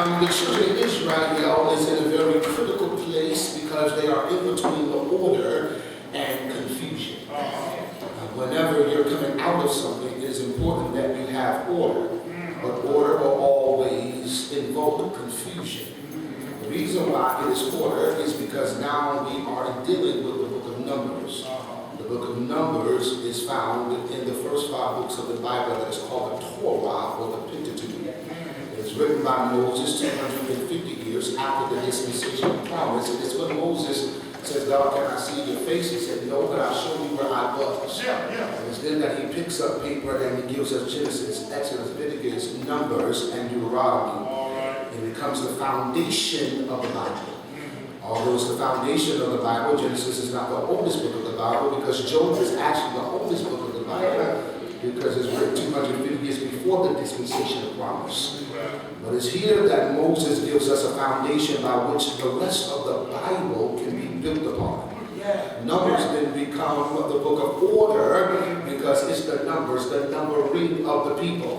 The children of Israel is in a very critical place because they are in between the order and confusion. Whenever you're coming out of something, it is important that you have order. But order will always invoke confusion. The reason why it is order is because now we are dealing with the book of Numbers. The book of Numbers is found in the first 5 books of the Bible that is called the Torah or the Pentateuch. It was written by Moses 250 years after the dispensation of promise. And it's when Moses says, God, can I see your face? He said, no, but I'll show you where I was. And it's then that he picks up paper and he gives us Genesis, Exodus, Leviticus, Numbers, and Deuteronomy. And it becomes the foundation of the Bible. Although it's the foundation of the Bible, Genesis is not the oldest book of the Bible because Job is actually the oldest book of the Bible because it's written 250 years before the dispensation of promise. But it's here that Moses gives us a foundation by which the rest of the Bible can be built upon. Numbers then become the book of order because it's the numbers, the numbering of the people.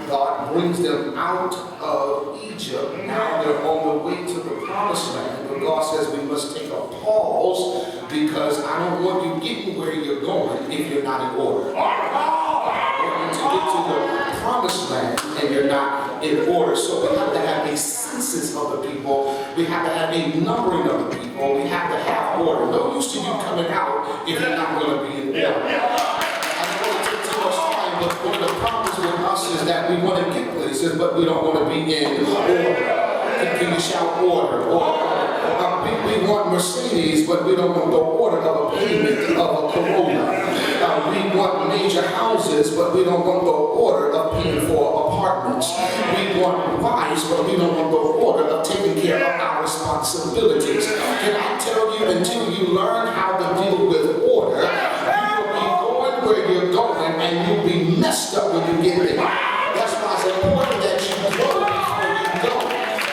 God brings them out of Egypt. Now they're on the way to the promised land. But God says we must take a pause because I don't want you getting where you're going if you're not in order. I want you to get to the promised land and you're not in order. So we have to have a census of the people. We have to have a numbering of the people. We have to have order. No use to you coming out if you're not going to be in order. I don't want to take too much time, but one of the problems with us is that we want to get places, but we don't want to be in order. Can you shout order? We want Mercedes, but we don't want the order of a payment of a Corolla. We want major houses, but we don't want the order of paying for apartments. We want wives, but we don't want the order of taking care of our responsibilities. Can I tell you, until you learn how to deal with order, you will be going where you're going and you'll be messed up when you get there. That's why it's important that you grow before you go.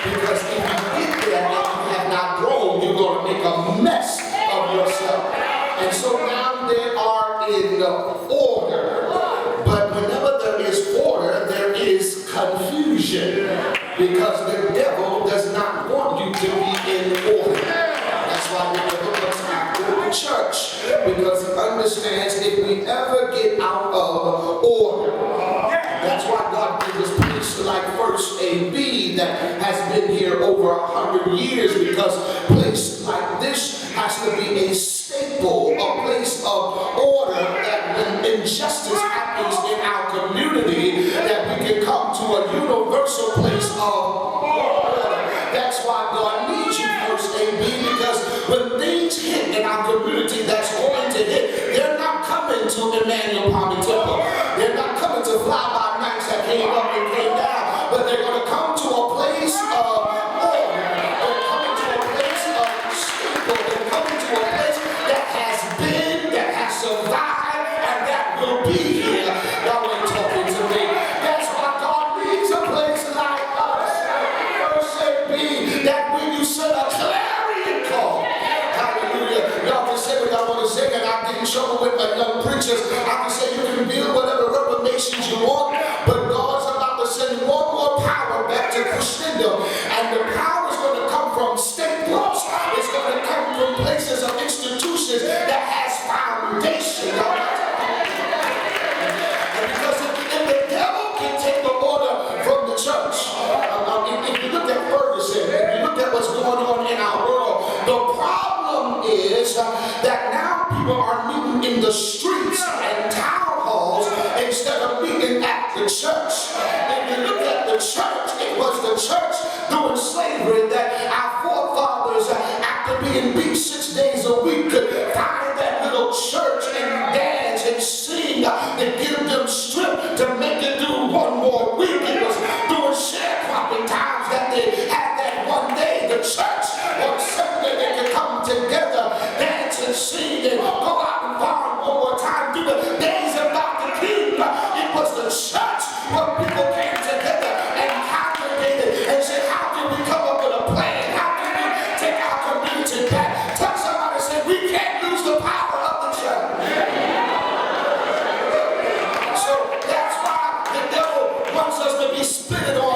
Because if you get there and you have not grown, you're going to make a mess of yourself. And so now they are in order. But whenever there is order, there is confusion. Because the devil does not want you to be in order. That's why the devil looks after the church. Because he understands if we ever get out of order. That's why God gives us places like First A.B. that has been here over 100 years, because a place like this has to be a staple, a place of order, that when injustice happens in our community, that we can come to a universal place of order. That's why God needs you, First A.B., because when things hit in our community that's going to hit, they're not coming to Emmanuel Temple. They're not coming to fly-by-nights that came up and came down, but they're going to come to a place of order. They're coming to a place of staple. They're coming to a place that has been, that has survived, and that will be here. Y'all ain't talking to me. That's why God needs a place like us. First A.B., that when you send a clarion call, hallelujah, y'all can say what y'all want to say, and I get in trouble with my young preachers. I can say you can build whatever reformations you want, but God's about to send one more power back to Christendom, and the power is going to come from staples. It's going to come from places of institutions that has foundation. And because if the devil can take the order from the church, if you look at Ferguson, if you look at what's going on in our world, the problem is that now people are meeting in the streets and town halls instead of meeting at the church. If you look at the church, it was the church during slavery that our forefathers, after being beat 6 days a week, could find that little church and dance and sing and give them strength to make it through one more week. It was during sharecropping times that they had that one day. The church on Sunday they could come together, dance and sing, and go out and farm one more time. Through the days about the king, it was the church where people came together and congregated and said, how can we come up with a plan? How can we take our community back? Tell somebody, say, we can't lose the power of the church. So that's why the devil wants us to be spitted on